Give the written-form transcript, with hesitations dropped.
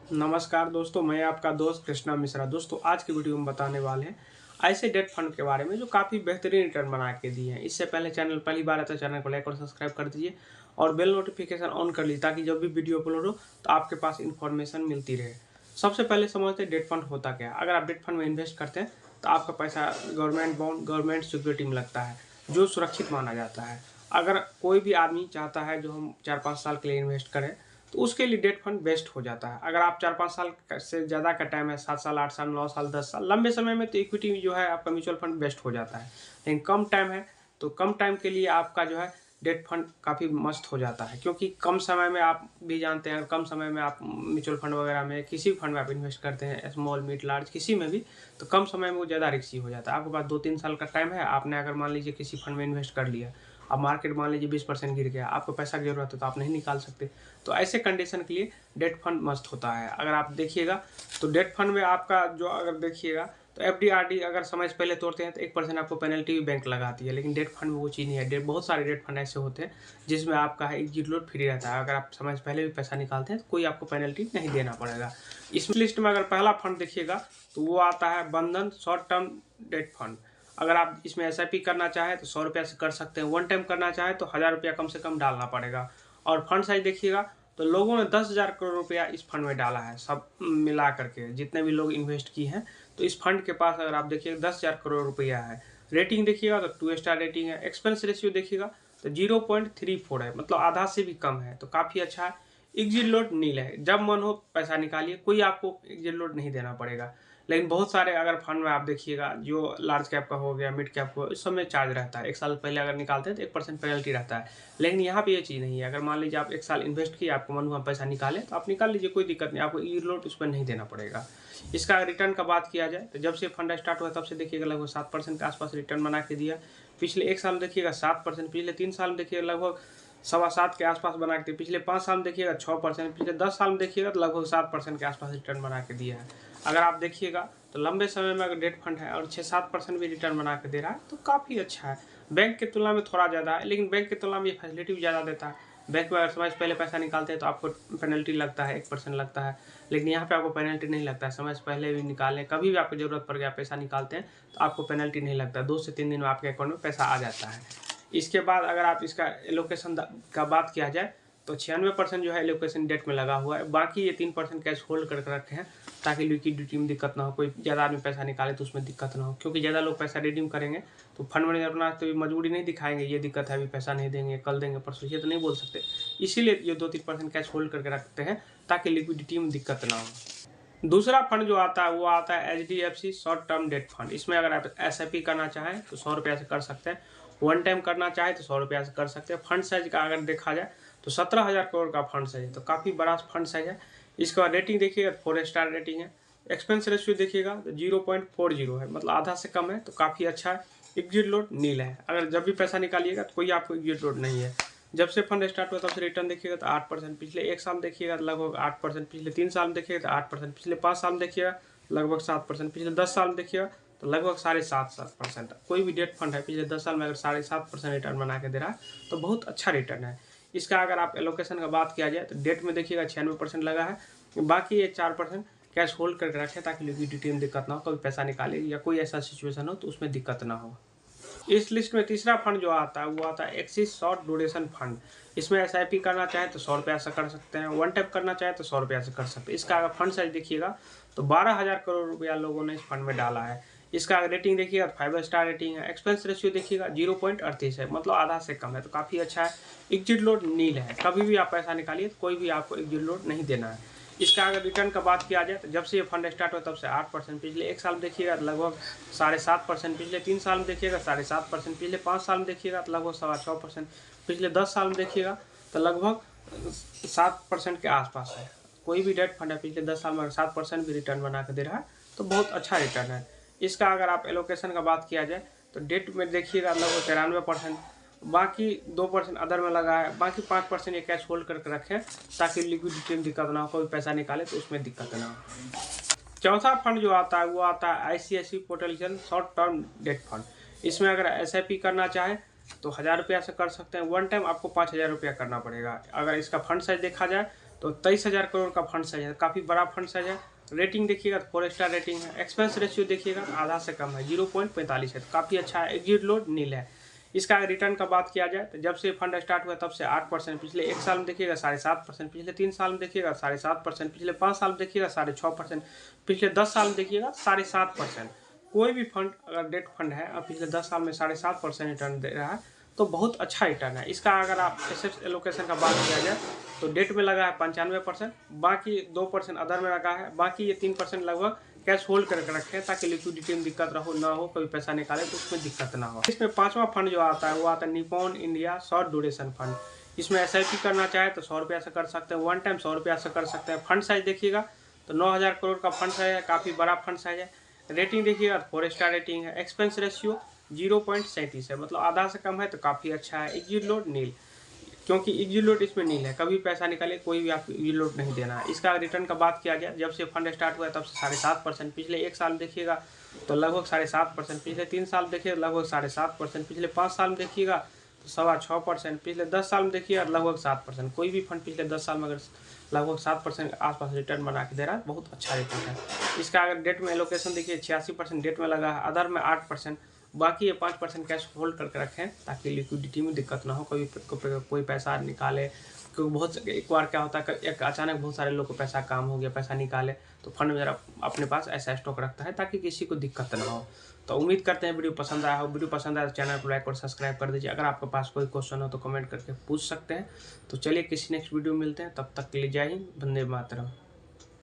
नमस्कार दोस्तों, मैं आपका दोस्त कृष्णा मिश्रा। दोस्तों, आज की वीडियो में बताने वाले हैं ऐसे डेट फंड के बारे में जो काफ़ी बेहतरीन रिटर्न बना के दिए हैं। इससे पहले चैनल पहली बार आता है, चैनल को लाइक और सब्सक्राइब कर दीजिए और बेल नोटिफिकेशन ऑन कर लीजिए ताकि जब भी वीडियो अपलोड हो तो आपके पास इन्फॉर्मेशन मिलती रहे। सबसे पहले समझते हैं डेट फंड होता क्या है। अगर आप डेट फंड में इन्वेस्ट करते हैं तो आपका पैसा गवर्नमेंट बॉन्ड, गवर्नमेंट सिक्योरिटी में लगता है जो सुरक्षित माना जाता है। अगर कोई भी आदमी चाहता है जो हम 4-5 साल के लिए इन्वेस्ट करें तो उसके लिए डेट फंड बेस्ट हो जाता है। अगर आप 4-5 साल से ज़्यादा का टाइम है, 7 साल, 8 साल, 9 साल, 10 साल, लंबे समय में तो इक्विटी जो है आपका म्यूचुअल फंड बेस्ट हो जाता है। लेकिन कम टाइम है तो कम टाइम के लिए आपका जो है डेट फंड काफ़ी मस्त हो जाता है, क्योंकि कम समय में आप भी जानते हैं, कम समय में आप म्यूचुअल फंड वगैरह में किसी भी फंड में आप इन्वेस्ट करते हैं, स्मॉल मिड लार्ज किसी में भी, तो कम समय में वो ज़्यादा रिस्की हो जाता है। आपके पास 2-3 साल का टाइम है, आपने अगर मान लीजिए किसी फंड में इन्वेस्ट कर लिया, अब मार्केट मान लीजिए 20% गिर गया, आपको पैसा की जरूरत है तो आप नहीं निकाल सकते। तो ऐसे कंडीशन के लिए डेट फंड मस्त होता है। अगर आप देखिएगा तो डेट फंड में आपका जो अगर देखिएगा तो एफडी आरडी अगर समय से पहले तोड़ते हैं तो 1% आपको पेनल्टी भी बैंक लगाती है, लेकिन डेट फंड में वो चीज़ नहीं है। बहुत सारे डेट फंड ऐसे होते हैं जिसमें आपका एग्जिट लोड फ्री रहता है। अगर आप समय से पहले भी पैसा निकालते हैं तो कोई आपको पेनल्टी नहीं देना पड़ेगा। इस लिस्ट में अगर पहला फंड देखिएगा तो वो आता है बंधन शॉर्ट टर्म डेट फंड। अगर आप इसमें एसआईपी करना चाहें तो 100 रुपया से कर सकते हैं। वन टाइम करना चाहें तो 1000 रुपया कम से कम डालना पड़ेगा। और फंड साइज देखिएगा तो लोगों ने 10,000 करोड़ रुपया इस फंड में डाला है, सब मिला करके जितने भी लोग इन्वेस्ट किए हैं। तो इस फंड के पास अगर आप देखिएगा 10,000 करोड़ रुपया है। रेटिंग देखिएगा तो 2 स्टार रेटिंग है। एक्सपेंस रेशियो देखिएगा तो 0.34 है, मतलब आधा से भी कम है, तो काफ़ी अच्छा है। एग्जिट लोड नील है, जब मन हो पैसा निकालिए, कोई आपको एग्जिट लोड नहीं देना पड़ेगा। लेकिन बहुत सारे अगर फंड में आप देखिएगा जो लार्ज कैप का हो गया, मिड कैप का, इस सब में चार्ज रहता है। 1 साल पहले अगर निकालते हैं तो 1% पेनल्टी रहता है। लेकिन यहाँ पे ये चीज़ नहीं है। अगर मान लीजिए आप 1 साल इन्वेस्ट किए, आपको मन हुआ पैसा निकालें तो आप निकाल लीजिए, कोई दिक्कत नहीं, आपको ई लोड उस पर नहीं देना पड़ेगा। इसका रिटर्न का बात किया जाए तो जब से फंड स्टार्ट हुआ तब से देखिएगा लगभग 7% के आसपास रिटर्न बना के दिया। पिछले 1 साल में देखिएगा 7%, पिछले 3 साल में देखिएगा लगभग 7.25 के आसपास बना के, पिछले 5 साल में देखिएगा 6%, पिछले 10 साल में देखिएगा तो लगभग 7% के आसपास रिटर्न बना के दिया है। अगर आप देखिएगा तो लंबे समय में अगर डेट फंड है और 6-7% भी रिटर्न बना के दे रहा है तो काफ़ी अच्छा है। बैंक की तुलना में थोड़ा ज़्यादा है, लेकिन बैंक की तुलना में ये फैसिलिटी भी ज़्यादा देता है। बैंक में अगर समय से पहले पैसा निकालते हैं तो आपको पेनल्टी लगता है, 1% लगता है, लेकिन यहाँ पे आपको पेनल्टी नहीं लगता है। समय से पहले भी निकालें, कभी भी आपको ज़रूरत पड़ गया पैसा निकालते हैं तो आपको पेनल्टी नहीं लगता। 2 से 3 दिन में आपके अकाउंट में पैसा आ जाता है। इसके बाद अगर आप इसका एलोकेशन का बात किया जाए तो 96% जो है एलोकेशन डेट में लगा हुआ है। बाकी ये 3% कैश होल्ड करके रखे हैं ताकि लिक्विडिटी में दिक्कत ना हो, कोई ज़्यादा आदमी पैसा निकाले तो उसमें दिक्कत ना हो, क्योंकि ज़्यादा लोग पैसा रिडीम करेंगे तो फंड मैनेजर अपना तो मजबूरी नहीं दिखाएंगे, ये दिक्कत है, अभी पैसा नहीं देंगे, कल देंगे, परसों, ये तो नहीं बोल सकते। इसीलिए ये 2-3% कैश होल्ड करके रखते हैं ताकि लिक्विडिटी में दिक्कत ना हो। दूसरा फंड जो आता है वो आता है HDFC short term debt fund. इसमें अगर आप SIP करना चाहें तो 100 रुपया से कर सकते हैं। वन टाइम करना चाहे तो 100 रुपया से कर सकते हैं। फंड साइज का अगर देखा जाए तो 17,000 करोड़ का फंड साइज है, तो काफ़ी बड़ा फंड साइज है। इसका रेटिंग देखिएगा 4 स्टार रेटिंग है। एक्सपेंस रेशियो देखिएगा तो 0.40 है, मतलब आधा से कम है, तो काफ़ी अच्छा है। एग्जिट लोड नील है, अगर जब भी पैसा निकालिएगा तो कोई आपको एग्जिट लोड नहीं है। जब से फंड स्टार्ट हुआ तब से रिटर्न देखिएगा तो 8%, पिछले 1 साल देखिएगा तो लगभग 8%, पिछले 3 साल में देखिएगा तो 8%, पिछले 5 साल में देखिएगा लगभग 7%, पिछले 10 साल में देखिएगा तो लगभग 7.5% कोई भी डेट फंड है पिछले 10 साल में अगर 7.5% रिटर्न बना के दे रहा है तो बहुत अच्छा रिटर्न है। इसका अगर आप एलोकेशन का बात किया जाए तो डेट में देखिएगा 96% लगा है, बाकी ये 4% कैश होल्ड करके रखें ताकि लिक्विडिटी में दिक्कत ना हो, कभी पैसा निकाले या कोई ऐसा सिचुएशन हो तो उसमें दिक्कत ना हो। इस लिस्ट में तीसरा फंड जो आता है वो आता है एक्सिस शॉर्ट ड्यूरेशन फंड। इसमें SIP करना चाहे तो 100 रुपया से कर सकते हैं, वन टाइम करना चाहे तो 100 रुपया से कर सकते हैं। इसका अगर फंड साइज देखिएगा तो 12,000 करोड़ रुपया लोगों ने इस फंड में डाला है। इसका रेटिंग देखिएगा 5 स्टार रेटिंग है। एक्सपेंस रेशियो देखिएगा 0.38 है, मतलब आधा से कम है, तो काफ़ी अच्छा है। एग्जिट लोड नील है, कभी भी आप पैसा निकालिए तो कोई भी आपको एग्जिट लोड नहीं देना है। इसका अगर रिटर्न का बात किया जाए तो जब से ये फंड स्टार्ट हुआ तब से 8%, पिछले 1 साल में देखिएगा लगभग 7.5%, पिछले 3 साल में देखिएगा 7.5%, पिछले 5 साल में देखिएगा तो लगभग 6.25%, पिछले 10 साल में देखिएगा तो लगभग 7% के आसपास है। कोई भी डेट फंड है पिछले 10 साल में अगर 7% भी रिटर्न बना के दे रहा है तो बहुत अच्छा रिटर्न है। इसका अगर आप एलोकेशन का बात किया जाए तो डेट में देखिएगा लगभग 93%, बाकी 2% अदर में लगा है, बाकी 5% ये कैश होल्ड करके रखें ताकि लिक्विडिटी में दिक्कत ना हो, कोई पैसा निकाले तो उसमें दिक्कत ना हो। चौथा फंड जो आता है वो आता है ICICI potential short term debt fund. इसमें अगर SIP करना चाहे तो 1000 रुपया से कर सकते हैं, वन टाइम आपको 5,000 रुपया करना पड़ेगा। अगर इसका फंड साइज देखा जाए तो 23,000 करोड़ का फंड साइज है, काफ़ी बड़ा फंड साइज है। रेटिंग देखिएगा तो 4 स्टार रेटिंग है। एक्सपेंस रेशियो देखिएगा आधा से कम है, 0.45 है, तो काफ़ी अच्छा है। एग्जिट लोड नील है। इसका रिटर्न का बात किया जाए तो जब से फंड स्टार्ट हुआ तब से 8%, पिछले 1 साल में देखिएगा 7.5%, पिछले 3 साल में देखिएगा 7.5%, पिछले 5 साल में देखिएगा 6.5%, पिछले 10 साल में देखिएगा 7.5%। कोई भी फंड अगर डेट फंड है और पिछले 10 साल में 7.5% रिटर्न दे रहा है तो बहुत अच्छा रिटर्न है इसका। अगर आप एसेट एलोकेशन का बात किया जाए तो डेट में लगा है 95%, बाकी 2% अदर में लगा है, बाकी ये 3% लगभग कैश होल्ड करके रखें ताकि लिक्विडिटी में दिक्कत ना हो, कोई पैसा निकाले तो उसमें दिक्कत ना हो। इसमें 5वां फंड जो आता है वो आता है Nippon India short duration fund. इसमें SIP करना चाहे तो 100 रुपया से कर सकते हैं, वन टाइम 100 रुपया से कर सकते हैं। फंड साइज देखिएगा तो 9,000 करोड़ का फंड साइज है, काफ़ी बड़ा फंड साइज है। रेटिंग देखिएगा 4 स्टार रेटिंग है। एक्सपेंस रेशियो 0.37 है, मतलब आधा से कम है, तो काफ़ी अच्छा है। एग्जिट लोड नील, क्योंकि एग्जिट लोड इसमें नील है, कभी पैसा निकाले कोई भी आपको एग्जिट लोड नहीं देना है। इसका रिटर्न का बात किया जाए जब से फंड स्टार्ट हुआ है तब से 7.5%, पिछले 1 साल देखिएगा तो लगभग 7.5%, पिछले 3 साल देखिएगा लगभग 7.7%, पिछले 5 साल में देखिएगा तो 6.25%, पिछले 10 साल में देखिएगा लगभग 7%। कोई भी फंड पिछले 10 साल में अगर लगभग 7% के आसपास रिटर्न बना के दे रहा है, बहुत अच्छा रिटर्न है इसका। अगर डेट में एलोकेशन देखिए 86% डेट में लगा है, अदर में 8%, बाकी ये 5% कैश होल्ड करके रखें ताकि लिक्विडिटी में दिक्कत ना हो, कोई पैसा निकाले। क्योंकि बहुत एक बार क्या होता है एक अचानक बहुत सारे लोग को पैसा काम हो गया, पैसा निकाले तो फंड में जरा अपने पास ऐसा स्टॉक रखता है ताकि किसी को दिक्कत ना हो। तो उम्मीद करते हैं वीडियो पसंद आया हो। वीडियो पसंद आया तो चैनल को लाइक और सब्सक्राइब कर दीजिए। अगर आपके पास कोई क्वेश्चन हो तो कमेंट करके पूछ सकते हैं। तो चलिए किसी नेक्स्ट वीडियो में मिलते हैं, तब तक के लिए जय हिंद, वंदे मातरम।